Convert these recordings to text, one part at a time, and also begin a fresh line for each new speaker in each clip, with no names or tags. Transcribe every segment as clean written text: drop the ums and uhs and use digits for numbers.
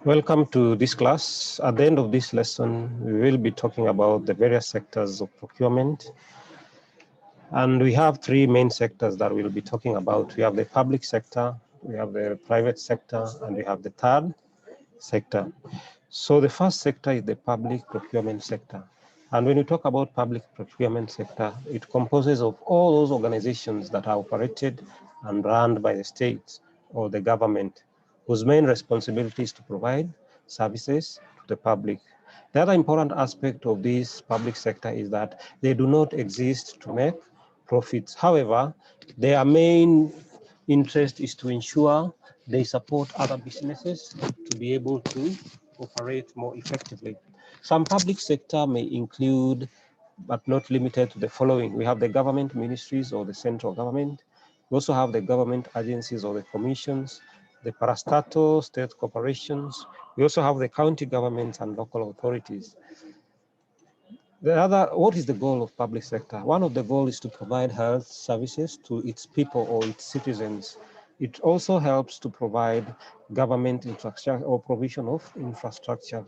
Welcome to this class. At the end of this lesson, we will be talking about the various sectors of procurement. And we have three main sectors that we'll be talking about. We have the public sector, we have the private sector, and we have the third sector. So the first sector is the public procurement sector. And when you talk about public procurement sector, it composes of all those organizations that are operated and run by the state or the government, whose main responsibility is to provide services to the public. The other important aspect of this public sector is that they do not exist to make profits. However, their main interest is to ensure they support other businesses to be able to operate more effectively. Some public sector may include, but not limited to, the following. We have the government ministries or the central government. We also have the government agencies or the commissions, the parastatal state corporations. We also have the county governments and local authorities. What is the goal of public sector? One of the goals is to provide health services to its people or its citizens. It also helps to provide government infrastructure or provision of infrastructure.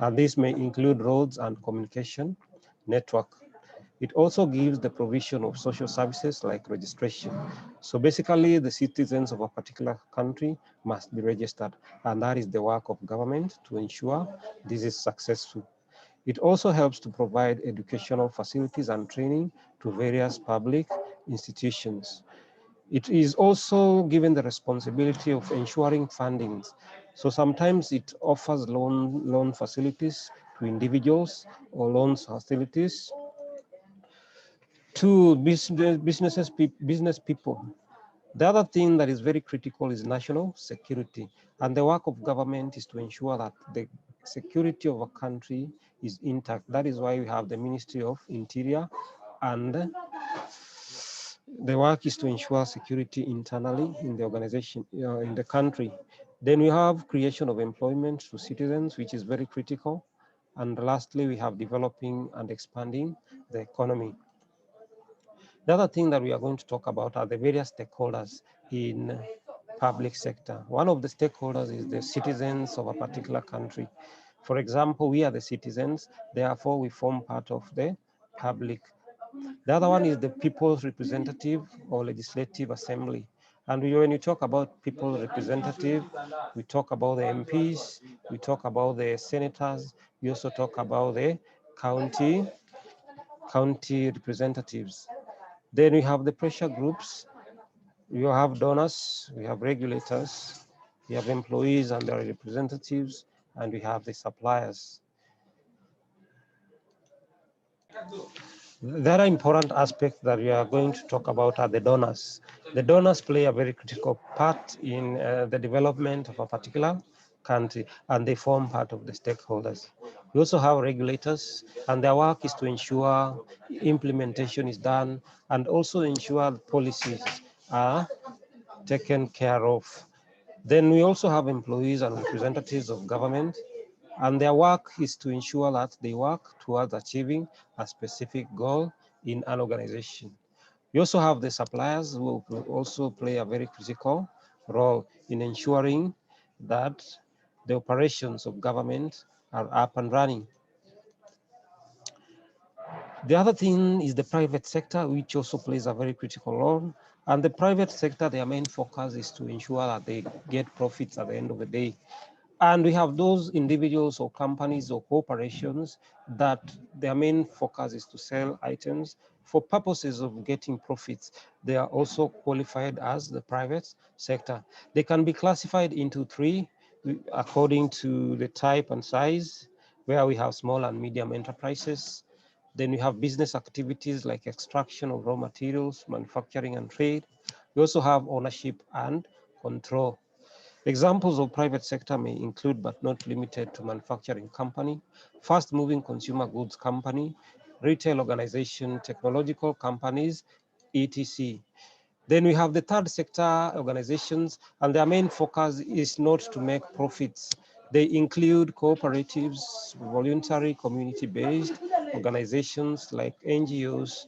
And this may include roads and communication network. It also gives the provision of social services like registration. So basically, the citizens of a particular country must be registered, and that is the work of government to ensure this is successful. It also helps to provide educational facilities and training to various public institutions. It is also given the responsibility of ensuring fundings. So sometimes it offers loan facilities to individuals or loans facilities to business people. The other thing that is very critical is national security. And the work of government is to ensure that the security of a country is intact. That is why we have the Ministry of Interior, and the work is to ensure security internally in the organization, in the country. Then we have creation of employment to citizens, which is very critical. And lastly, we have developing and expanding the economy. The other thing that we are going to talk about are the various stakeholders in public sector. One of the stakeholders is the citizens of a particular country. For example, we are the citizens, therefore we form part of the public. The other one is the people's representative or legislative assembly. And when you talk about people's representative, we talk about the MPs, we talk about the senators, we also talk about the county representatives. Then we have the pressure groups, you have donors, we have regulators, we have employees and their representatives, and we have the suppliers. The other important aspect that we are going to talk about are the donors. The donors play a very critical part in the development of a particular country, and they form part of the stakeholders. We also have regulators, and their work is to ensure implementation is done and also ensure policies are taken care of. Then we also have employees and representatives of government, and their work is to ensure that they work towards achieving a specific goal in an organization. We also have the suppliers who will also play a very critical role in ensuring that the operations of government are up and running. The other thing is the private sector, which also plays a very critical role. And the private sector, their main focus is to ensure that they get profits at the end of the day. And we have those individuals or companies or corporations that their main focus is to sell items for purposes of getting profits. They are also qualified as the private sector. They can be classified into three according to the type and size, where we have small and medium enterprises. Then we have business activities like extraction of raw materials, manufacturing and trade. We also have ownership and control. Examples of private sector may include, but not limited to, manufacturing company, fast-moving consumer goods company, retail organization, technological companies, etc. Then we have the third sector organizations, and their main focus is not to make profits. They include cooperatives, voluntary community-based organizations like NGOs,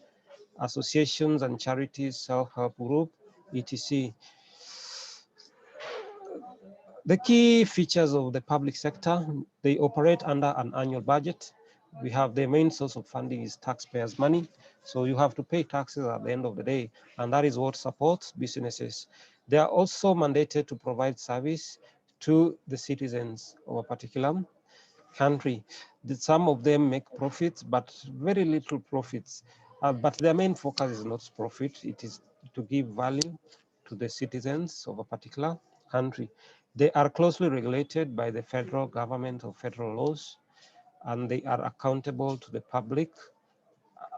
associations and charities, self-help group, etc. The key features of the public sector, they operate under an annual budget. We have the main source of funding is taxpayers' money. So you have to pay taxes at the end of the day, and that is what supports businesses. They are also mandated to provide service to the citizens of a particular country. Some of them make profits, but very little profits. But their main focus is not profit, it is to give value to the citizens of a particular country. They are closely regulated by the federal government or federal laws, and they are accountable to the public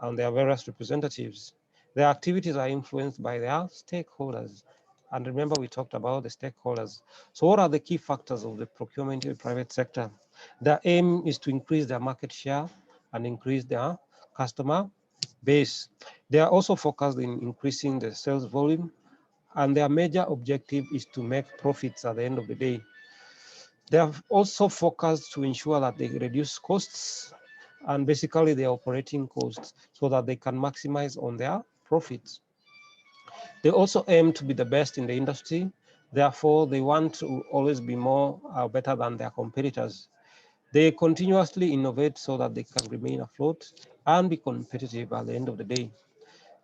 and their various representatives. Their activities are influenced by their stakeholders. And remember, we talked about the stakeholders. So what are the key factors of the procurement in the private sector? Their aim is to increase their market share and increase their customer base. They are also focused in increasing the sales volume, and their major objective is to make profits at the end of the day. They have also focused to ensure that they reduce costs and basically their operating costs so that they can maximize on their profits. They also aim to be the best in the industry. Therefore, they want to always be more better than their competitors. They continuously innovate so that they can remain afloat and be competitive at the end of the day.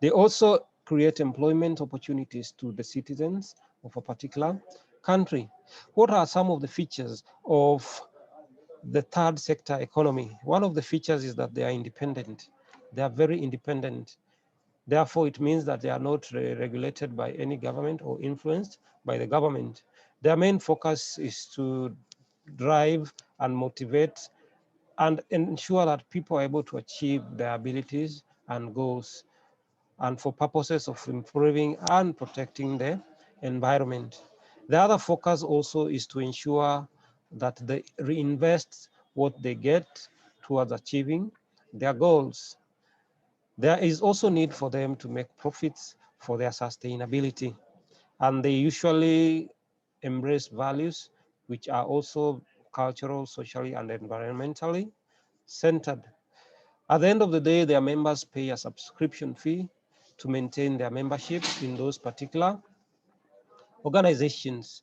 They also create employment opportunities to the citizens of a particular country. What are some of the features of the third sector economy? One of the features is that they are independent. They are very independent. Therefore, it means that they are not regulated by any government or influenced by the government. Their main focus is to drive and motivate and ensure that people are able to achieve their abilities and goals, and for purposes of improving and protecting the environment. The other focus also is to ensure that they reinvest what they get towards achieving their goals. There is also need for them to make profits for their sustainability, and they usually embrace values which are also cultural, socially, and environmentally centered. At the end of the day, their members pay a subscription fee to maintain their membership in those particular organizations.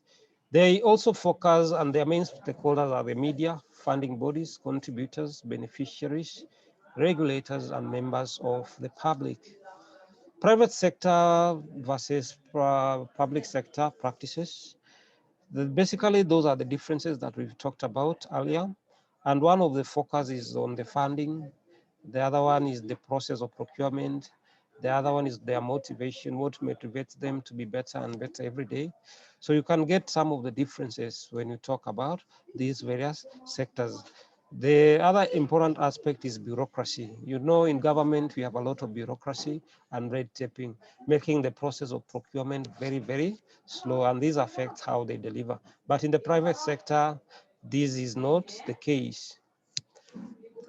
They also focus, and their main stakeholders are the media, funding bodies, contributors, beneficiaries, regulators, and members of the public. Private sector versus public sector practices. Basically, those are the differences that we've talked about earlier. And one of the focus is on the funding. The other one is the process of procurement. The other one is their motivation, what motivates them to be better and better every day. So you can get some of the differences when you talk about these various sectors. The other important aspect is bureaucracy. You know, in government, we have a lot of bureaucracy and red taping, making the process of procurement very, very slow, and this affects how they deliver. But in the private sector, this is not the case.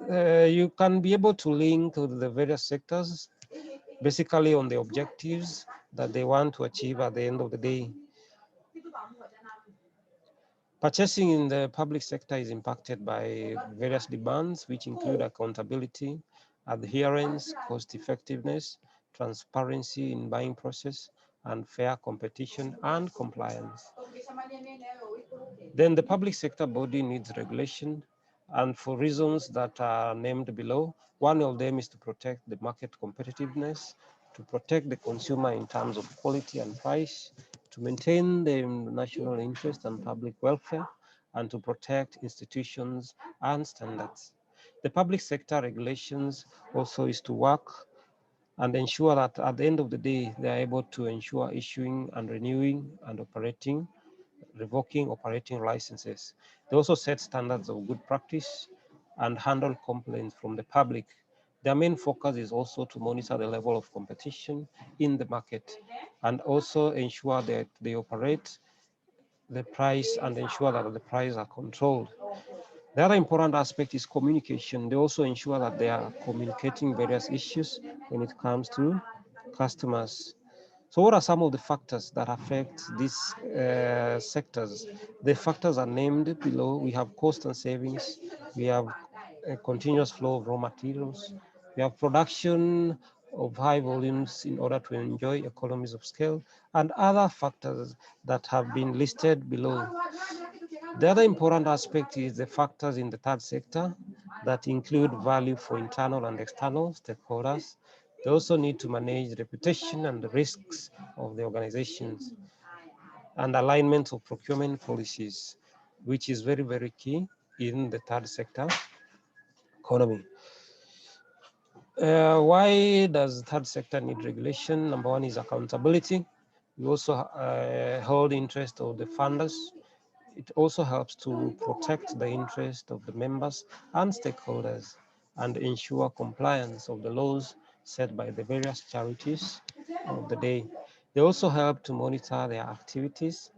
You can be able to link to the various sectors, basically on the objectives that they want to achieve at the end of the day. Purchasing in the public sector is impacted by various demands, which include accountability, adherence, cost effectiveness, transparency in buying process, and fair competition and compliance. Then the public sector body needs regulation, and for reasons that are named below. One of them is to protect the market competitiveness, to protect the consumer in terms of quality and price, to maintain the national interest and public welfare, and to protect institutions and standards. The public sector regulations also is to work and ensure that at the end of the day, they are able to ensure issuing and renewing and operating, revoking operating licenses. They also set standards of good practice and handle complaints from the public. Their main focus is also to monitor the level of competition in the market and also ensure that they operate the price and ensure that the prices are controlled. The other important aspect is communication. They also ensure that they are communicating various issues when it comes to customers. So what are some of the factors that affect these sectors? The factors are named below. We have cost and savings. We have a continuous flow of raw materials. We have production of high volumes in order to enjoy economies of scale and other factors that have been listed below. The other important aspect is the factors in the third sector that include value for internal and external stakeholders. They also need to manage reputation and the risks of the organizations and alignment of procurement policies, which is very, very key in the third sector economy. Why does third sector need regulation? Number one is accountability. We also hold interest of the funders. It also helps to protect the interest of the members and stakeholders and ensure compliance of the laws set by the various charities of the day. They also help to monitor their activities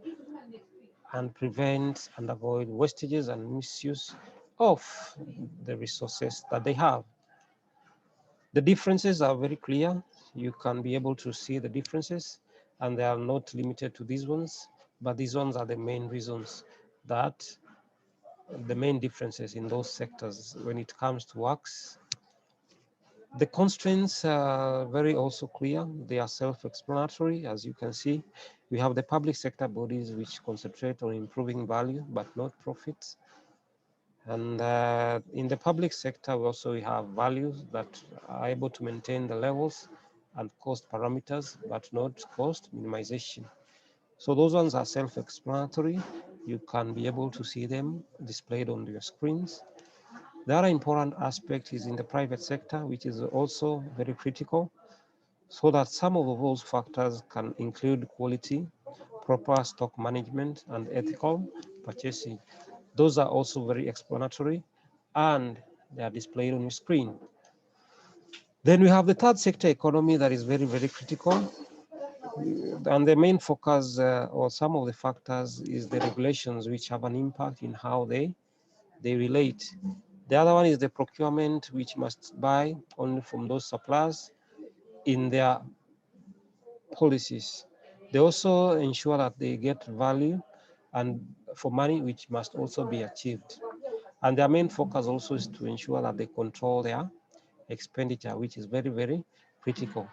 and prevent and avoid wastages and misuse of the resources that they have. The differences are very clear. You can be able to see the differences, and they are not limited to these ones, but these ones are the main reasons that the main differences in those sectors when it comes to works. The constraints are very also clear. They are self-explanatory, as you can see. We have the public sector bodies which concentrate on improving value, but not profits. And in the public sector, we also have values that are able to maintain the levels and cost parameters, but not cost minimization. So those ones are self-explanatory. You can be able to see them displayed on your screens. The other important aspect is in the private sector, which is also very critical, so that some of those factors can include quality, proper stock management, and ethical purchasing. Those are also very explanatory, and they are displayed on your screen. Then we have the third sector economy that is very, very critical. And the main focus or some of the factors is the regulations which have an impact in how they relate. The other one is the procurement, which must buy only from those suppliers in their policies. They also ensure that they get value and for money, which must also be achieved. And their main focus also is to ensure that they control their expenditure, which is very, very critical.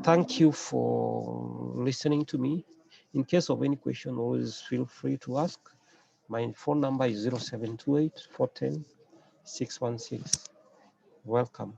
Thank you for listening to me. In case of any question, always feel free to ask. My phone number is 0728 410 616. Welcome.